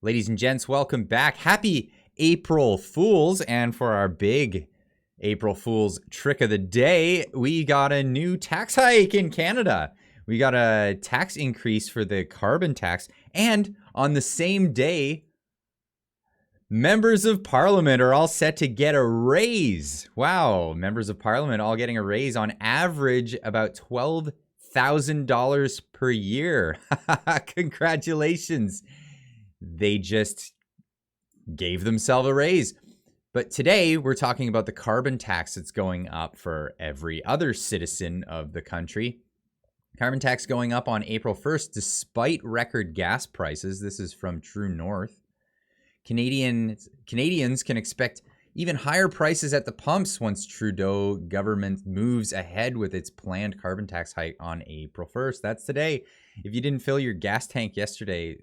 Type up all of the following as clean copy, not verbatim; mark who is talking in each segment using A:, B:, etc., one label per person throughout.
A: Ladies and gents, welcome back. Happy April Fools. And for our big April Fools trick of the day, we got a new tax hike in Canada. We got a tax increase for the carbon tax. And on the same day, members of parliament are all set to get a raise. Wow, members of parliament all getting a raise, on average about $12,000 per year. Congratulations. They just gave themselves a raise. But today we're talking about the carbon tax that's going up for every other citizen of the country. Carbon tax going up on April 1st despite record gas prices. This is from True North. Canadians can expect even higher prices at the pumps once Trudeau government moves ahead with its planned carbon tax hike on April 1st. That's today. If you didn't fill your gas tank yesterday,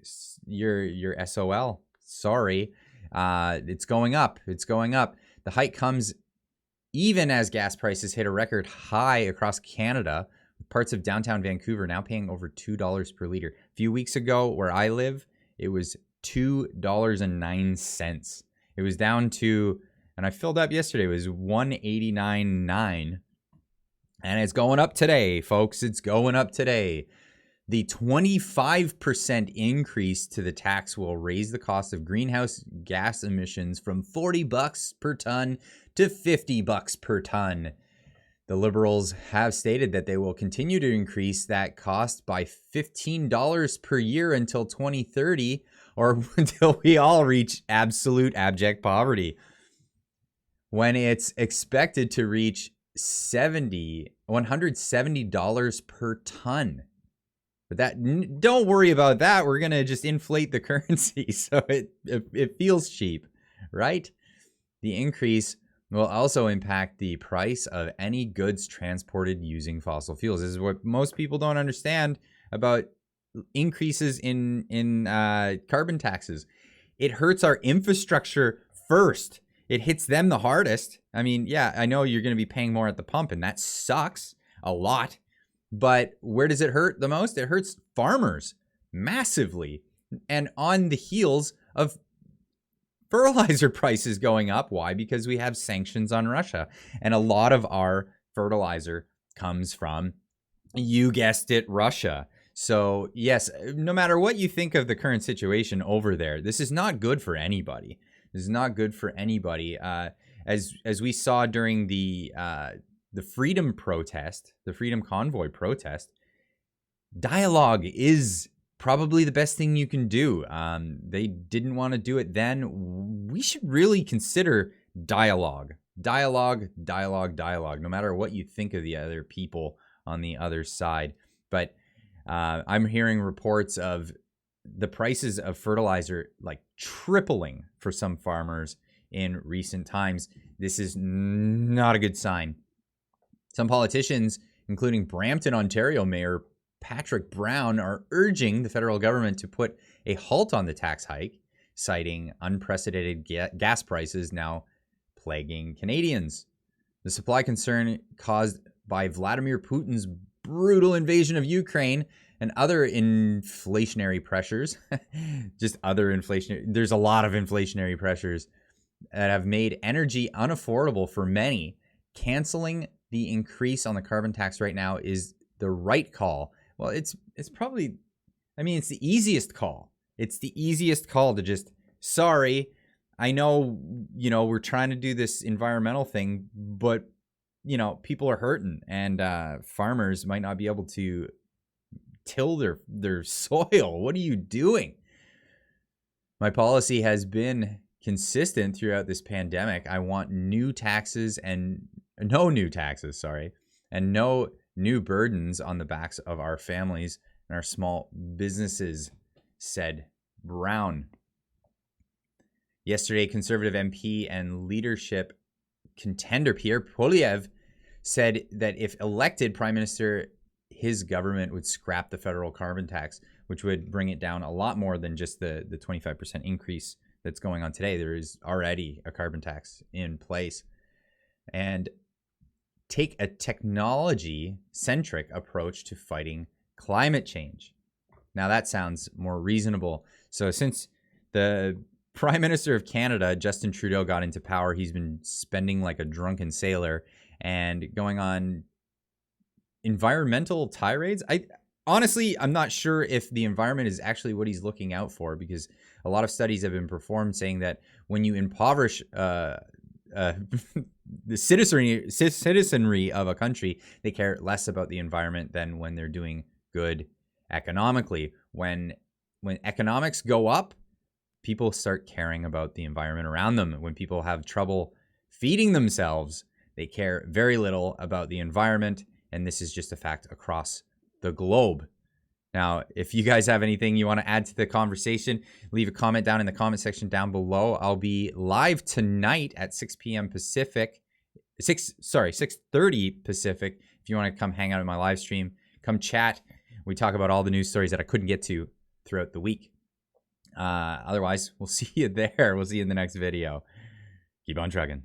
A: you're SOL. Sorry. It's going up. It's going up. The hike comes even as gas prices hit a record high across Canada, with parts of downtown Vancouver now paying over $2 per liter. A few weeks ago, where I live, it was $2.09. It was down to, and I filled up yesterday, it was $1.89.9. And it's going up today, folks. It's going up today. The 25% increase to the tax will raise the cost of greenhouse gas emissions from $40 per ton to $50 per ton. The Liberals have stated that they will continue to increase that cost by $15 per year until 2030, or until we all reach absolute abject poverty, when it's expected to reach $170 per ton. But that, don't worry about that. We're going to just inflate the currency so it feels cheap, right? The increase will also impact the price of any goods transported using fossil fuels. This is what most people don't understand about increases in carbon taxes. It hurts our infrastructure first. It hits them the hardest. I mean, yeah, I know you're going to be paying more at the pump, and that sucks a lot. But where does it hurt the most? It hurts farmers massively. And on the heels of fertilizer prices going up. Why? Because we have sanctions on Russia. And a lot of our fertilizer comes from, you guessed it, Russia. So yes, no matter what you think of the current situation over there, this is not good for anybody. This is not good for anybody. As we saw during the freedom protest, the freedom convoy protest, dialogue is probably the best thing you can do. They didn't want to do it then. We should really consider dialogue, no matter what you think of the other people on the other side. But I'm hearing reports of the prices of fertilizer like tripling for some farmers in recent times. This is not a good sign. Some politicians, including Brampton, Ontario Mayor Patrick Brown, are urging the federal government to put a halt on the tax hike, citing unprecedented gas prices now plaguing Canadians. The supply concern caused by Vladimir Putin's brutal invasion of Ukraine and other inflationary pressures, there's a lot of inflationary pressures that have made energy unaffordable for many. Canceling the increase on the carbon tax right now is the right call. Well, it's probably, it's the easiest call. It's the easiest call to just, sorry, I know, we're trying to do this environmental thing, but, people are hurting, and farmers might not be able to till their soil. What are you doing? My policy has been consistent throughout this pandemic. I want no new taxes, and no new burdens on the backs of our families and our small businesses, said Brown. Yesterday, Conservative MP and leadership contender Pierre Poilievre said that if elected Prime Minister, his government would scrap the federal carbon tax, which would bring it down a lot more than just the 25% increase that's going on today. There is already a carbon tax in place. And take a technology-centric approach to fighting climate change. Now that sounds more reasonable. So since The Prime Minister of Canada, Justin Trudeau, got into power. He's been spending like a drunken sailor and going on environmental tirades. Honestly, I'm not sure if the environment is actually what he's looking out for, because a lot of studies have been performed saying that when you impoverish the citizenry of a country, they care less about the environment than when they're doing good economically. When economics go up, people start caring about the environment around them. When people have trouble feeding themselves, they care very little about the environment, and this is just a fact across the globe. Now, if you guys have anything you want to add to the conversation, leave a comment down in the comment section down below. I'll be live tonight at 6 p.m. Pacific. 6:30 Pacific. If you want to come hang out in my live stream, come chat. We talk about all the news stories that I couldn't get to throughout the week. Otherwise, we'll see you there. We'll see you in the next video. Keep on trucking.